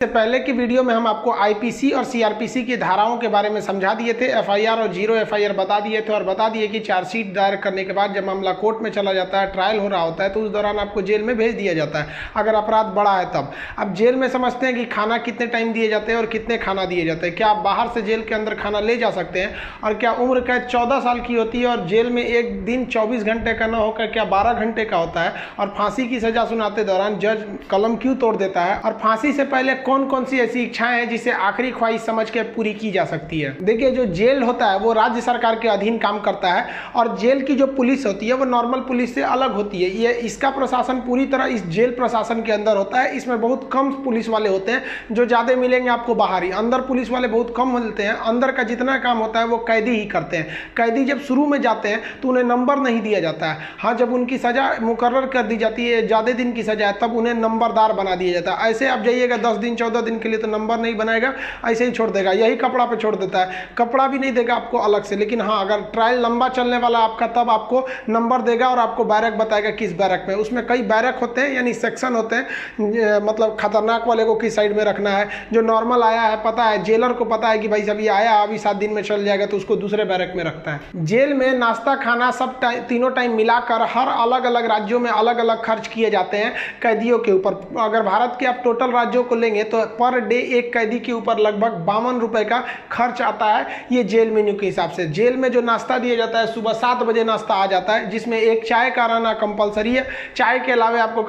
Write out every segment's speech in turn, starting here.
से पहले की वीडियो में हम आपको आईपीसी और सीआरपीसी की धाराओं के बारे में समझा दिए थे। एफआईआर और जीरो एफआईआर बता दिए थे और बता दिए कि चार्जशीट दायर करने के बाद जब मामला कोर्ट में चला जाता है, ट्रायल हो रहा होता है, तो उस दौरान आपको जेल में भेज दिया जाता है अगर अपराध बड़ा है तब। अब जेल में समझते हैं कि खाना कितने टाइम दिए जाते हैं और कितने खाना दिए जाते हैं। क्या आप बाहर से जेल के अंदर खाना ले जा सकते हैं? और क्या उम्र कैद 14 साल की होती है और जेल में एक दिन 24 घंटे का न होकर क्या 12 घंटे का होता है? और फांसी की सजा सुनाते दौरान जज कलम क्यों तोड़ देता है? और फांसी से पहले कौन कौन सी ऐसी इच्छाएं हैं जिसे आखिरी ख्वाहिश समझ के पूरी की जा सकती है? देखिए, जो जेल होता है वो राज्य सरकार के अधीन काम करता है और जेल की जो पुलिस होती है वो नॉर्मल पुलिस से अलग होती है। ये इसका प्रशासन पूरी तरह इस जेल प्रशासन के अंदर होता है। इसमें बहुत कम पुलिस वाले होते हैं, जो ज्यादा मिलेंगे आपको बाहर ही। अंदर पुलिस वाले बहुत कम मिलते हैं। अंदर का जितना काम होता है वो कैदी ही करते हैं। कैदी जब शुरू में जाते हैं तो उन्हें नंबर नहीं दिया जाता है। हाँ, जब उनकी सजा मुकर्रर कर दी जाती है, ज्यादा दिन की सजा है, तब उन्हें नंबरदार बना दिया जाता है। ऐसे आप जाइएगा 10 दिन 14 दिन के लिए तो नंबर नहीं बनाएगा, ऐसे ही छोड़ देगा। यही कपड़ा पे छोड़ देता है, कपड़ा भी नहीं देगा आपको अलग से। लेकिन हाँ, अगर ट्रायल लंबा चलने वाला आपका तब आपको नंबर देगा और आपको बैरक बताएगा किस बैरक में। उसमें कई बैरक होते हैं, यानी सेक्शन होते हैं। मतलब खतरनाक वाले को किस साइड में रखना है, जो नॉर्मल आया है पता है, जेलर को पता है कि भाई अभी आया, अभी 7 दिन में चल जाएगा, तो उसको दूसरे बैरक में रखता है। जेल में नाश्ता खाना सब तीनों टाइम मिलाकर हर अलग अलग राज्यों में अलग अलग खर्च किए जाते हैं कैदियों के ऊपर। अगर भारत के आप टोटल राज्यों को लेंगे तो पर डे एक कैदी के ऊपर लगभग 52 रुपए का खर्च आता है, ये जेल मेन्यू के हिसाब से। जेल में जो नाश्ता दिया जाता है, सुबह 7 बजे नाश्ता आ जाता है, जिसमें एक चाय का रहना कंपलसरी है। चाय के अलावा आपको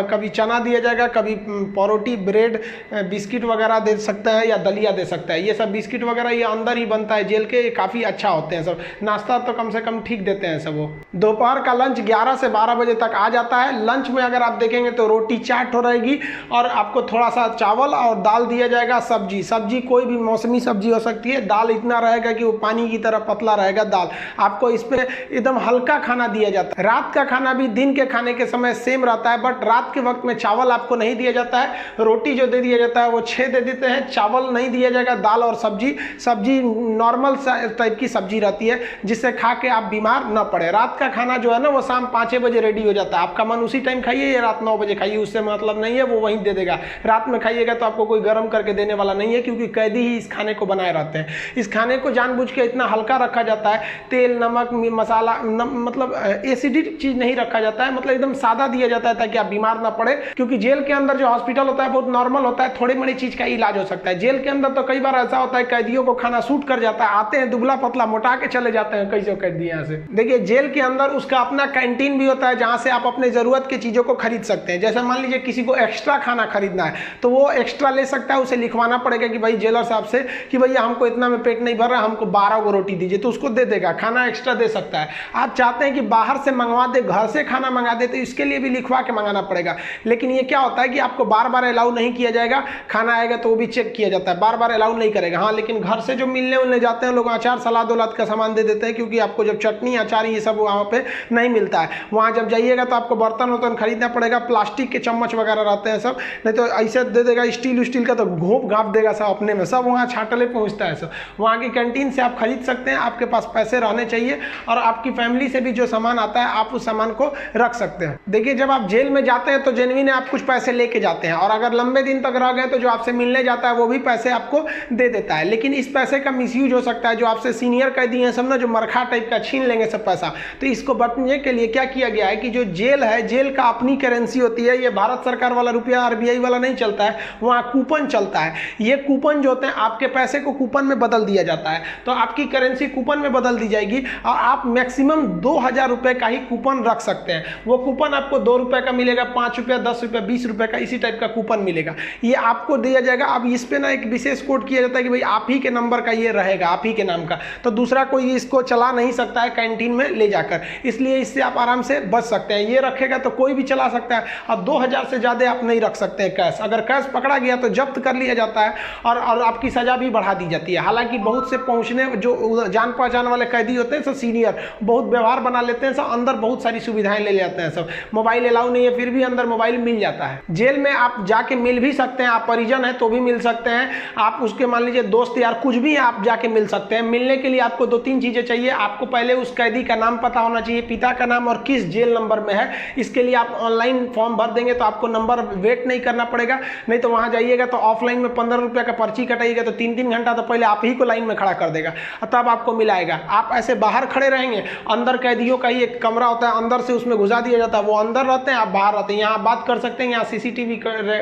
कभी चना दिया जाएगा, कभी परोटी, ब्रेड, बिस्किट वगैरह दे सकता है या दलिया दे सकता है। ये सब बिस्किट वगैरह ये अंदर ही बनता है जेल के, काफ़ी अच्छा होते हैं सब। नाश्ता तो कम से कम ठीक देते हैं सब वो। दोपहर का लंच 11 से 12 बजे तक आ जाता है। लंच में अगर आप देखेंगे तो रोटी चाट हो रहेगी और आपको थोड़ा सा चावल और दाल दिया जाएगा। सब्जी कोई भी मौसमी सब्जी हो सकती है। दाल इतना रहेगा कि वो पानी की तरह पतला रहेगा दाल। आपको इस पे एकदम हल्का खाना दिया जाता है। रात का खाना भी दिन के खाने के समय सेम रहता है, बट रात के वक्त में चावल आपको नहीं दिया जाता है। रोटी जो दे दिया जाता है वो 6 दे देते हैं। चावल नहीं दिया जाएगा, दाल और सब्जी नॉर्मल टाइप की सब्जी रहती है, जिससे खा के आप बीमार न पड़े। रात का खाना जो है ना वो शाम 5 बजे रेडी हो जाता है। आपका मन उसी टाइम खाइए या रात 9 बजे खाइए, उससे मतलब नहीं है, वो वहीं दे देगा। रात में खाइएगा तो आपको कोई गर्म करके देने वाला नहीं है, क्योंकि कैदी ही इस खाने को बनाए रहते हैं। इस खाने को जानबूझ के इतना हल्का रखा जाता है, तेल नमक मसाला मतलब एसिडिक चीज नहीं रखा जाता है, मतलब एकदम सादा दिया जाता है ताकि आप बीमार ना पड़े। क्योंकि जेल के अंदर जो हॉस्पिटल होता है बहुत नॉर्मल होता है, थोड़ी बड़ी चीज का इलाज हो सकता है। जेल के अंदर तो कई बार ऐसा होता है कैदियों को खाना सूट कर जाता है, आते हैं दुबला पतला मोटा के चले जाते हैं कई जो कैदी यहाँ से। देखिए, जेल के अंदर उसका अपना कैंटीन भी होता है, जहां से आप अपने जरूरत की चीजों को खरीद सकते हैं। जैसे मान लीजिए किसी को एक्स्ट्रा खाना खरीदना है तो वो एक्स्ट्रा ले सकता है। उसे लिखवाना पड़ेगा कि भाई जेलर साहब से कि भैया हमको इतना में पेट नहीं भर रहा, हमको 12 गो रोटी दीजिए, तो उसको दे देगा, खाना एक्स्ट्रा दे सकता है। आप चाहते हैं कि बाहर से मंगवा दे, घर से खाना मंगा दे, तो इसके लिए भी लिखवा के मंगाना पड़ेगा। लेकिन ये क्या होता है कि आपको बार बार अलाउ नहीं किया जाएगा। खाना आएगा तो वो भी चेक किया जाता है, बार बार अलाउ नहीं करेगा। हाँ, लेकिन घर से जो मिलने उलने जाते हैं लोग, अचार सलाद उलाद का सामान दे देते हैं, क्योंकि आपको जब चटनी अचार ये सब वहाँ पे नहीं मिलता है। वहाँ जब जाइएगा तो आपको बर्तन वर्तन खरीदना पड़ेगा, प्लास्टिक के चम्मच वगैरह रहते हैं सब, नहीं तो ऐसे दे देगा स्टील का तो घोंप घाप देगा सब अपने में, सब वहाँ छाटले पहुँचता है सब। वहाँ की कैंटीन से आप खरीद सकते हैं, आपके पास पैसे रहने चाहिए और आपकी फैमिली से भी जो सामान आता है आप उस सामान को रख सकते हैं। देखिए, जब आप जेल में जाते हैं तो जेन्युइन आप कुछ पैसे लेके जाते हैं, और अगर लंबे दिन तक रह गए तो जो आपसे मिलने जाता है वो भी पैसे आपको दे देता है। लेकिन इस पैसे का मिसयूज हो सकता है। जो आपसे सीनियर कैदी हैं सब ना, जो मरखा टाइप का छीन लेंगे सब पैसा। तो इसको बचने के लिए क्या किया गया है कि जो जेल है, जेल का अपनी करेंसी होती है। ये भारत सरकार वाला रुपया आरबीआई वाला नहीं चलता है, वहाँ कूपन चलता है। ये कूपन जो होते हैं, आपके पैसे को कूपन में बदल दिया जाता है, तो आपकी करेंसी कूपन में बदल दी जाएगी और आप मैक्सिमम 2000 रुपए का ही कूपन रख सकते हैं। वो कूपन आपको 2 रुपए का मिलेगा, 5 रुपया, 10 रुपया, 20 रुपए का, इसी टाइप का कूपन मिलेगा। ये आपको दिया जाएगा। अब इस पे ना एक विशेष कोड किया जाता है कि भाई आप ही के नंबर का ये रहेगा, आप ही के नाम का, तो दूसरा कोई इसको चला नहीं सकता है कैंटीन में ले जाकर। इसलिए इससे आप आराम से बच सकते हैं। ये रखेगा तो कोई भी चला सकता है। अब 2000 से ज्यादा आप नहीं रख सकते हैं कैश। अगर कैश पकड़ा गया तो जब्त कर लिया जाता है और आपकी सजा भी बढ़ा दी जाती है। हालांकि बहुत से पहुंचने जो जान पहचान वाले कैदी होते हैं सब सीनियर, बहुत व्यवहार बना लेते हैं सब, अंदर बहुत सारी सुविधाएं ले जाते हैं सब। मोबाइल अलाउ नहीं है, फिर भी अंदर मोबाइल मिल जाता है। जेल में आप जाके मिल भी सकते हैं, आप परिजन है तो भी मिल सकते हैं, आप उसके मान लीजिए दोस्त यार कुछ भी आप जाके मिल सकते हैं। मिलने के लिए आपको 2-3 चीजें चाहिए। आपको पहले उस कैदी का नाम पता होना चाहिए, पिता का नाम और किस जेल नंबर में है। इसके लिए आप ऑनलाइन फॉर्म भर देंगे तो आपको नंबर वेट नहीं करना पड़ेगा, नहीं तो वहाँ जाइएगा तो ऑफलाइन में 15 रुपये का पर्ची कटाइएगा तो 3-3 घंटा तो पहले आप ही को लाइन में खड़ा कर देगा और तब आपको मिलाएगा। आप ऐसे बाहर खड़े रहेंगे, अंदर कैदियों का ही एक कमरा होता है, अंदर से उसमें घुसा दिया जाता है, वो अंदर रहते हैं, आप बाहर रहते हैं। यहाँ बात कर सकते हैं, यहाँ CCTV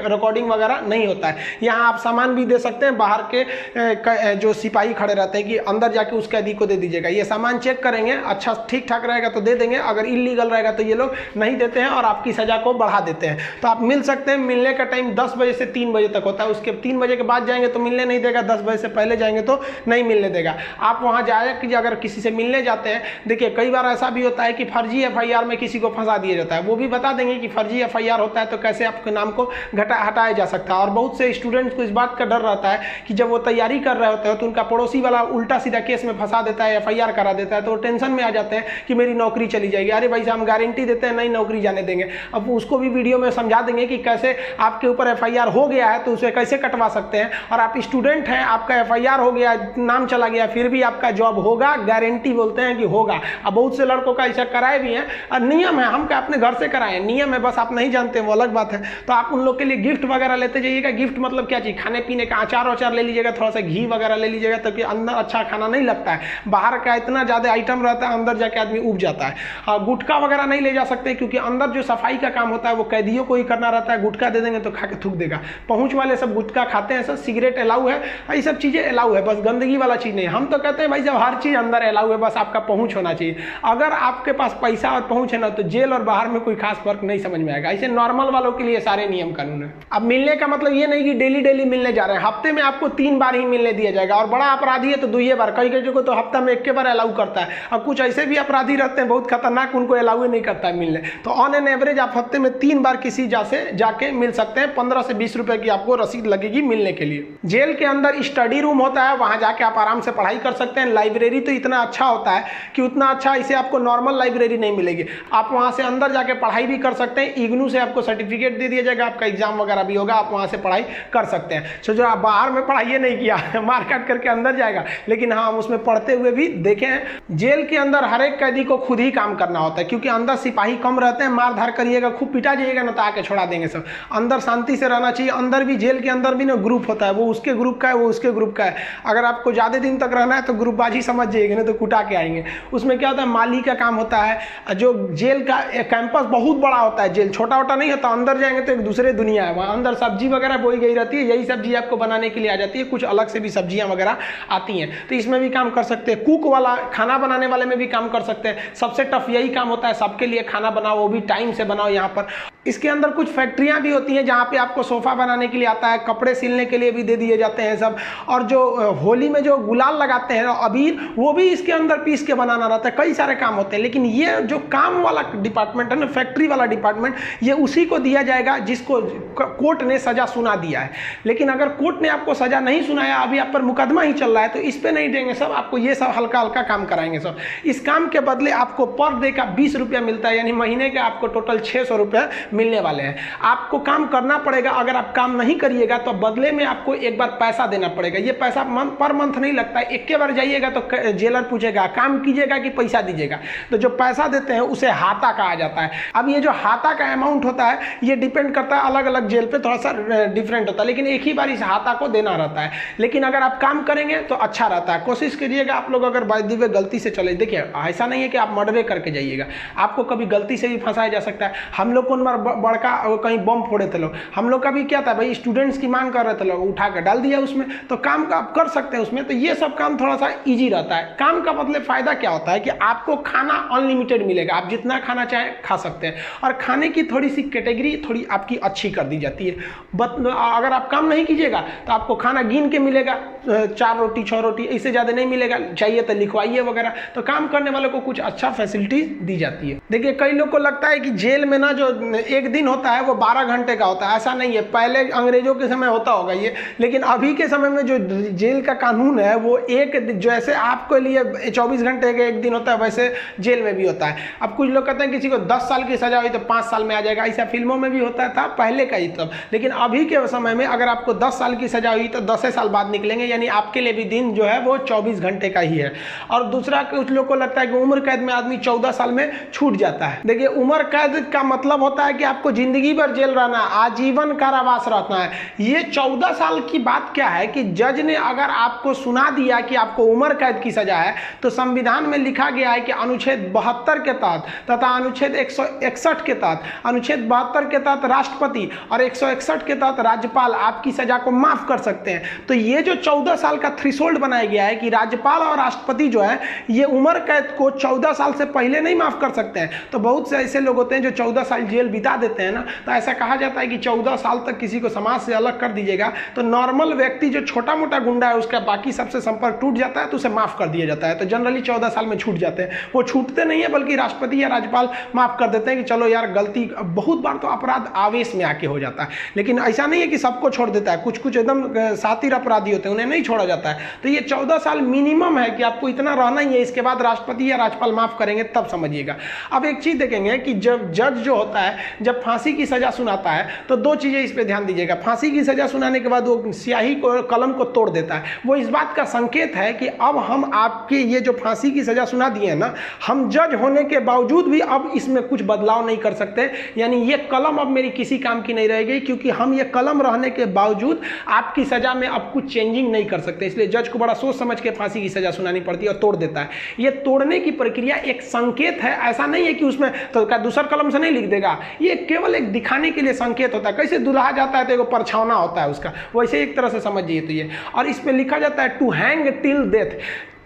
रिकॉर्डिंग वगैरह नहीं होता है। यहाँ आप सामान भी दे सकते हैं, बाहर के जो सिपाही खड़े रहते हैं कि अंदर जाके उस कैदी को दे दीजिएगा, ये सामान चेक करेंगे, अच्छा ठीक ठाक रहेगा तो दे देंगे, अगर इलीगल रहेगा तो ये लोग नहीं देते हैं और आपकी सजा को बढ़ा देते हैं। तो आप मिल सकते हैं। मिलने का टाइम 10 बजे से 3 बजे तक होता है, उसके 3 बजे के बाद जाएंगे तो मिलने नहीं देगा, 10 बजे से पहले जाएंगे तो नहीं मिलने देगा। आप वहाँ जाए कि अगर किसी से मिलने जाते हैं, देखिए कई बार ऐसा भी होता है कि फर्जी FIR में किसी को फंसा दिया जाता है, वो भी बता देंगे कि फर्जी FIR होता है तो कैसे आपके नाम को हटाया जा सकता है। और बहुत से स्टूडेंट्स को इस बात का डर रहता है कि जब वो तैयारी कर रहे होते हैं तो उनका पड़ोसी वाला उल्टा सीधा केस में फंसा देता है, FIR करा देता है, तो वो टेंशन में आ जाते हैं कि मेरी नौकरी चली जाएगी। अरे भाई साहब, हम गारंटी देते हैं नहीं नौकरी जाने देंगे। अब उसको भी वीडियो में समझा देंगे कि कैसे आपके ऊपर FIR हो गया है तो उसे कैसे कटवा सकते हैं, और आप स्टूडेंट हैं, आपका FIR हो गया, नाम चला गया, फिर भी आपका जॉब होगा, गारंटी बोलते हैं कि होगा। अब बहुत से लड़कों का ऐसा कराए भी हैं, और नियम है, हम क्या अपने घर से कराए, नियम है, बस आप नहीं जानते वो अलग बात है। तो आप उन लोग के लिए गिफ्ट वगैरह लेते जाइएगा। गिफ्ट मतलब क्या चीज़, खाने पीने का अचार वचार ले लीजिएगा, थोड़ा सा घी वगैरह ले लीजिएगा, ताकि अंदर अच्छा खाना नहीं लगता है, बाहर का इतना ज़्यादा आइटम रहता है, अंदर जाके आदमी उब जाता है। गुटखा वगैरह नहीं ले जा सकते, क्योंकि अंदर जो सफाई का काम होता है वो कैदियों को ही करना रहता है। गुटखा दे देंगे तो खा के थूक देगा। पहुँच वाले सब गुटखा खाते हैं, सब सिगरेट अलाउ है, ये सब चीज़ें अलाउ है, बस गंदगी वाला चीज़ नहीं। हम तो कहते हैं भाई जब हर चीज़ अंदर अलाउ है, बस आपका पहुँच होना चाहिए। अगर आपके पास पैसा और पहुँच है ना, तो जेल और बाहर में कोई खास फर्क नहीं समझ में आएगा। ऐसे नॉर्मल वालों के लिए सारे नियम कानून है। अब मिलने का मतलब ये नहीं कि डेली मिलने जा रहे हैं, हफ्ते में आपको 3 बार ही मिलने दिया जाएगा, और बड़ा अपराधी है तो 2 बार, कई को तो हफ्ता में 1 बार अलाउ करता है। और कुछ ऐसे भी अपराधी रहते हैं बहुत खतरनाक, उनको अलाउ नहीं करता है मिलने। तो ऑन एन एवरेज आप हफ्ते में 3 बार किसी जाके मिल सकते हैं। 15 से 20 रुपए की आपको रसीद लगेगी मिलने के लिए। जेल के अंदर स्टडी रूम होता है, वहां जाके आप आराम से पढ़ाई कर सकते हैं। लाइब्रेरी तो इतना अच्छा होता है कि उतना अच्छा इसे आपको नॉर्मल लाइब्रेरी नहीं मिलेगी। आप वहां से अंदर जाके पढ़ाई भी कर सकते हैं। इग्नू से आपको सर्टिफिकेट दे दिया जाएगा, आपका एग्जाम वगैरह भी होगा, आप वहां से पढ़ाई कर सकते हैं। सो जो आप बाहर में पढ़ाई नहीं किया मार काट करके अंदर जाएगा, लेकिन हाँ हम उसमें पढ़ते हुए भी देखे हैं। जेल के अंदर हर एक कैदी को खुद ही काम करना होता है, क्योंकि अंदर सिपाही कम रहते हैं। मार धार करिएगा, खूब पिटा जाइएगा ना तो आके छोड़ा देंगे सब। अंदर शांति से रहना चाहिए। अंदर भी, जेल के अंदर भी ना ग्रुप होता है, वो उसके ग्रुप का है, वो उसके ग्रुप का है। अगर आपको ज़्यादा दिन तक रहना है तो ग्रुपबाजी समझ जाइएगा, ना तो कुटा के आएंगे। उसमें क्या होता है, माली का काम होता है। जो जेल का कैंपस बहुत बड़ा होता है, जेल छोटा वोटा नहीं होता। अंदर जाएंगे तो एक दूसरे दुनिया है, वहाँ अंदर सब्जी वगैरह बोई गई रहती है, यही सब्जी आपको बनाने के लिए आ जाती है। कुछ अलग से भी सब्जियां वगैरह आती हैं, तो इसमें भी काम कर सकते हैं। कुक वाला, खाना बनाने वाले में भी काम कर सकते हैं। सबसे टफ यही काम होता है, सबके लिए खाना बनाओ, वो भी टाइम से बनाओ। यहाँ पर इसके अंदर कुछ फैक्ट्रियां भी होती हैं जहाँ पे आपको सोफा बनाने के लिए आता है, कपड़े सिलने के लिए भी दे दिए जाते हैं सब। और जो होली में जो गुलाल लगाते हैं अबीर, वो भी इसके अंदर पीस के बनाना रहता है। कई सारे काम होते हैं, लेकिन ये जो काम वाला डिपार्टमेंट है ना, फैक्ट्री वाला डिपार्टमेंट, ये उसी को दिया जाएगा जिसको कोर्ट ने सजा सुना दिया है। लेकिन अगर कोर्ट ने आपको सजा नहीं सुनाया, अभी आप पर मुकदमा ही चल रहा है, तो इस पे नहीं देंगे सब, आपको ये सब हल्का हल्का काम कराएंगे सब। इस काम के बदले आपको पर डे का 20 रुपया मिलता है, यानी महीने के आपको टोटल 600 रुपया मिलने वाले हैं। आपको काम करना पड़ेगा। अगर आप काम नहीं करिएगा तो बदले में आपको एक बार पैसा देना पड़ेगा। ये पैसा पर मंथ नहीं लगता है, एक के बार जाइएगा तो जेलर पूछेगा काम कीजिएगा कि पैसा दीजिएगा। तो जो पैसा देते हैं उसे हाता कहा जाता है। अब ये जो हाता का अमाउंट होता है, ये डिपेंड करता है अलग अलग जेल पे, थोड़ा सा डिफरेंट होता है, लेकिन एक ही बार इस हाता को देना रहता है। लेकिन अगर आप काम करेंगे तो अच्छा रहता है। कोशिश करिएगा आप लोग, अगर बाय द वे गलती से चले, देखिए ऐसा नहीं है कि आप मर्डर करके जाइएगा, आपको कभी गलती से भी फंसाया जा सकता है। हम लोग कौन बार बड़का कहीं बम फोड़े थे लोग, हम लोग का भी क्या था भाई, स्टूडेंट्स की मांग कर रहे थे लोग, उठा कर डाल दिया उसमें, तो काम का आप कर सकते हैं उसमें। तो ये सब काम थोड़ा सा ईजी रहता है। काम का मतलब फायदा क्या होता है कि आपको खाना अनलिमिटेड मिलेगा, आप जितना खाना चाहें खा सकते हैं, और खाने की थोड़ी सी कैटेगरी थोड़ी आपकी अच्छी कर दी जाती है। अगर आप काम नहीं कीजिएगा तो आपको खाना गिन के मिलेगा, 4 रोटी 6 रोटी, इससे ज़्यादा नहीं मिलेगा, चाहिए तो लिखवाइए वगैरह। तो काम करने वालों को कुछ अच्छा फैसिलिटी दी जाती है। देखिए कई लोग को लगता है कि जेल में ना जो एक दिन होता है वो 12 घंटे का होता है, ऐसा नहीं है। पहले अंग्रेजों के समय होता होगा ये, लेकिन अभी के समय में जो जेल का कानून है वो एक, जैसे आपके लिए 24 घंटे का एक दिन होता है, वैसे जेल में भी होता है। अब कुछ लोग कहते हैं किसी को 10 साल की सजा हुई तो 5 साल में आ जाएगा, ऐसा फिल्मों में भी होता था पहले का ही तब। लेकिन अभी के समय में अगर आपको 10 साल की सजा हुई तो 10 साल बाद निकलेंगे, यानी आपके लिए भी दिन जो है वो 24 घंटे का ही है। और दूसरा, कुछ लोग को लगता है कि उम्र कैद में आदमी 14 साल में छूट जाता है। देखिए उम्र कैद का मतलब होता है कि कि आपको जिंदगी भर जेल रहना है, आजीवन कारावास रहना है। ये 14 साल की बात क्या है कि जज ने अगर आपको सुना दिया कि आपको उम्र कैद की सजा है, तो संविधान में लिखा गया है कि अनुच्छेद 72 के तहत तथा अनुच्छेद 161 के तहत, अनुच्छेद 72 के तहत राष्ट्रपति और 161 के तहत राज्यपाल आपकी सजा को माफ कर सकते हैं। तो ये जो 14 साल का थ्रेशोल्ड बनाया गया है कि राज्यपाल और राष्ट्रपति जो है ये उम्र कैद को 14 साल से पहले नहीं माफ कर सकते हैं। तो बहुत से ऐसे लोग होते हैं जो 14 साल जेल बिता देते हैं ना, तो ऐसा कहा जाता है कि 14 साल तक किसी को समाज से अलग कर दीजिएगा तो नॉर्मल व्यक्ति जो छोटा मोटा गुंडा है उसका बाकी सबसे संपर्क टूट जाता है तो उसे माफ कर दिया जाता है। तो जनरली 14 साल में छूट जाते हैं। वो छूटते नहीं है बल्कि राष्ट्रपति या राज्यपाल माफ कर देते हैं कि चलो यार गलती, बहुत बार तो अपराध आवेश में आके हो जाता है, लेकिन ऐसा नहीं है कि सबको छोड़ देता है। कुछ कुछ एकदम शातिर अपराधी होते हैं, उन्हें नहीं छोड़ा जाता है। तो ये 14 साल मिनिमम है कि आपको इतना रहना ही है, इसके बाद राष्ट्रपति या राज्यपाल माफ करेंगे तब समझिएगा। अब एक चीज देखेंगे कि जब जज जो होता है जब फांसी की सजा सुनाता है तो दो चीजें इस पे ध्यान दीजिएगा। फांसी की सजा सुनाने के बाद वो स्याही को, कलम को तोड़ देता है। वो इस बात का संकेत है कि अब हम आपके ये जो फांसी की सजा सुना दिए हैं ना, हम जज होने के बावजूद भी अब इसमें कुछ बदलाव नहीं कर सकते। यानी ये कलम अब मेरी किसी काम की नहीं रहेगी, क्योंकि हम ये कलम रहने के बावजूद आपकी सजा में अब कुछ चेंजिंग नहीं कर सकते। इसलिए जज को बड़ा सोच समझ के फांसी की सजा सुनानी पड़ती है और तोड़ देता है। ये तोड़ने की प्रक्रिया एक संकेत है, ऐसा नहीं है कि उसमें तो दूसरा कलम से नहीं लिख देगा। ये केवल एक दिखाने के लिए संकेत होता है। कैसे दुल्हा जाता है तो एक परछावना होता है उसका, वैसे एक तरह से समझिए। तो ये और इसमें लिखा जाता है टू हैंग टिल डेथ,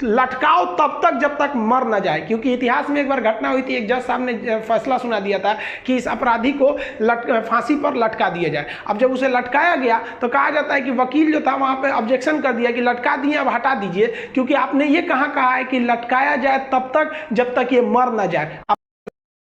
लटकाओ तब तक जब तक मर न जाए। क्योंकि इतिहास में एक बार घटना हुई थी, एक जज साहब ने फैसला सुना दिया था कि इस अपराधी को फांसी पर लटका दिया जाए। अब जब उसे लटकाया गया तो कहा जाता है कि वकील जो था वहां पे ऑब्जेक्शन कर दिया कि लटका दिए, अब हटा दीजिए, क्योंकि आपने ये कहा है कि लटकाया जाए तब तक जब तक ये मर न जाए।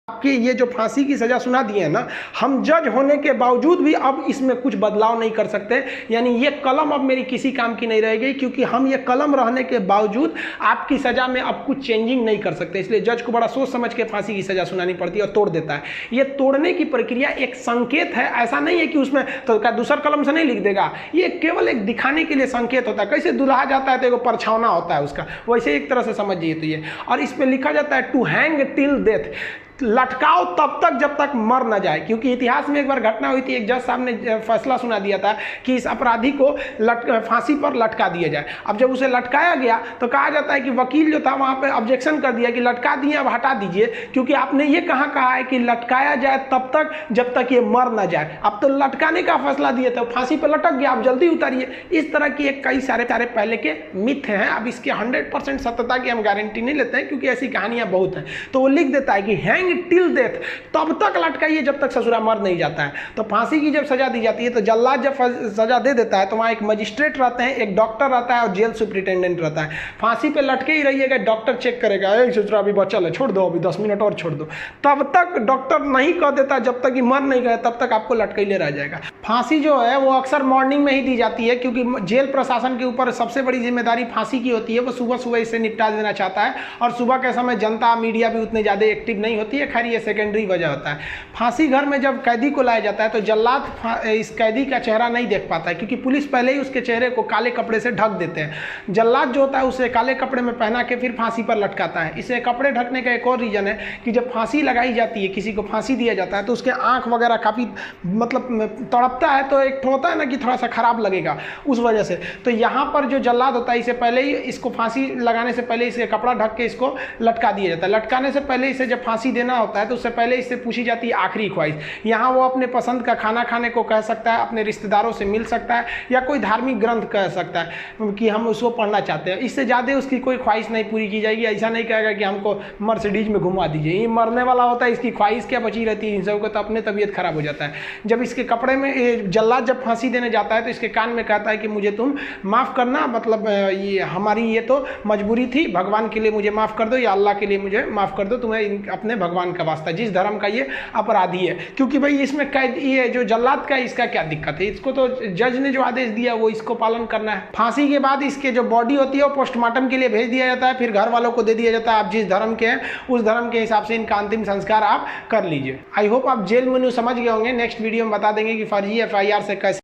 आपके ये जो फांसी की सजा सुना दी है ना, हम जज होने के बावजूद भी अब इसमें कुछ बदलाव नहीं कर सकते। यानी ये कलम अब मेरी किसी काम की नहीं रहेगी, क्योंकि हम ये कलम रहने के बावजूद आपकी सजा में अब कुछ चेंजिंग नहीं कर सकते। इसलिए जज को बड़ा सोच समझ के फांसी की सजा सुनानी पड़ती है और तोड़ देता है। ये तोड़ने की प्रक्रिया एक संकेत है, ऐसा नहीं है कि उसमें तो दूसरा कलम से नहीं लिख देगा। ये केवल एक दिखाने के लिए संकेत होता है। कैसे दुल्हा जाता है तो एक परछावना होता है उसका, वैसे एक तरह से समझिए। तो ये और इसमें लिखा जाता है टू हैंग टिल डेथ, लटकाओ तब तक जब तक मर न जाए। क्योंकि इतिहास में एक बार घटना हुई थी, एक जज साहब ने फैसला सुना दिया था कि इस अपराधी को फांसी पर लटका दिया जाए। अब जब उसे लटकाया गया तो कहा जाता है कि वकील जो था वहां पे ऑब्जेक्शन कर दिया कि लटका दिए, अब हटा दीजिए, क्योंकि आपने ये कहा है कि लटकाया जाए तब तक जब तक ये मर न जाए। अब तो लटकाने का फैसला दिए थे, फांसी पर लटक गया, आप जल्दी उतारिए। इस तरह की एक कई सारे पहले के मिथ हैं। अब इसके 100% सत्यता की हम गारंटी नहीं लेते हैं, क्योंकि ऐसी कहानियां बहुत हैं। तो वो लिख देता है कि हैंग टिल डेथ, तब तक लटकाइए जब तक ससुरा मर नहीं जाता है। तो फांसी की जब सजा दी जाती है तो जल्लाद जब सजा दे देता है तो वहां एक मजिस्ट्रेट रहते हैं, एक डॉक्टर रहता है और जेल सुप्रिटेंडेंट रहता है। फांसी पे लटके ही रहिएगा, डॉक्टर चेक करेगा, ससुरा अभी बचल है, छोड़ दो, अभी 10 मिनट और छोड़ दो। तब तक डॉक्टर नहीं कह देता, जब तक कि मर नहीं गए तब तक आपको लटकैले रह जाएगा। फांसी जो है वो अक्सर मॉर्निंग में ही दी जाती है, क्योंकि जेल प्रशासन के ऊपर सबसे बड़ी जिम्मेदारी फांसी की होती है। वो सुबह सुबह इसे निपटा देना चाहता है, और सुबह के समय जनता मीडिया भी उतने ज़्यादा एक्टिव नहीं होती है। खैर ये सेकेंडरी वजह होता है। फांसी घर में जब कैदी को लाया जाता है तो जल्लाद इस कैदी का चेहरा नहीं देख पाता है, क्योंकि पुलिस पहले ही उसके चेहरे को काले कपड़े से ढक देते हैं। जल्लाद जो होता है उसे काले कपड़े में पहना के फिर फांसी पर लटकाता है। इसे कपड़े ढकने का एक और रीजन है कि जब फांसी लगाई जाती है, किसी को फांसी दिया जाता है, तो उसके आंख वगैरह काफ़ी मतलब तड़पता है, तो एक होता है ना कि थोड़ा सा खराब लगेगा उस वजह से। तो यहाँ पर जो जल्लाद होता है, इसे पहले ही इसको फांसी लगाने से पहले इसे कपड़ा ढक के इसको लटका दिया जाता है। लटकाने से पहले इसे जब फांसी देना होता है तो उससे पहले इससे पूछी जाती है आखिरी ख्वाहिश। यहाँ वो अपने पसंद का खाना खाने को कह सकता है, अपने रिश्तेदारों से मिल सकता है, या कोई धार्मिक ग्रंथ कह सकता है कि हम उसको पढ़ना चाहते हैं। इससे ज़्यादा उसकी कोई ख्वाहिश नहीं पूरी की जाएगी। ऐसा नहीं कहेगा कि हमको मर्सिडीज में घुमा दीजिए, ये मरने वाला होता है, इसकी ख्वाहिश क्या बची रहती है। इन सबको तो अपने तबीयत खराब हो जाता है। जब इसके कपड़े में जल्लाद जब फांसी देने जाता है तो इसके कान में कहता है कि मुझे तुम माफ़ करना, मतलब ये हमारी ये तो मजबूरी थी, भगवान के लिए मुझे माफ़ कर दो, या अल्लाह के लिए मुझे माफ़ कर दो, तुम्हें अपने भगवान का वास्ता, जिस धर्म का ये अपराधी है। क्योंकि भाई इसमें कैद ये जो जल्लाद का इसका क्या दिक्कत है, इसको तो जज ने जो आदेश दिया वो इसको पालन करना है। फांसी के बाद इसके जो बॉडी होती है वो पोस्टमार्टम के लिए भेज दिया जाता है, फिर घर वालों को दे दिया जाता है। आप जिस धर्म के हैं उस धर्म के हिसाब से इनका अंतिम संस्कार आप कर लीजिए। आई होप आप जेल मेनू समझ गए होंगे। नेक्स्ट वीडियो में बता देंगे कि फर्जी FIR से कैसे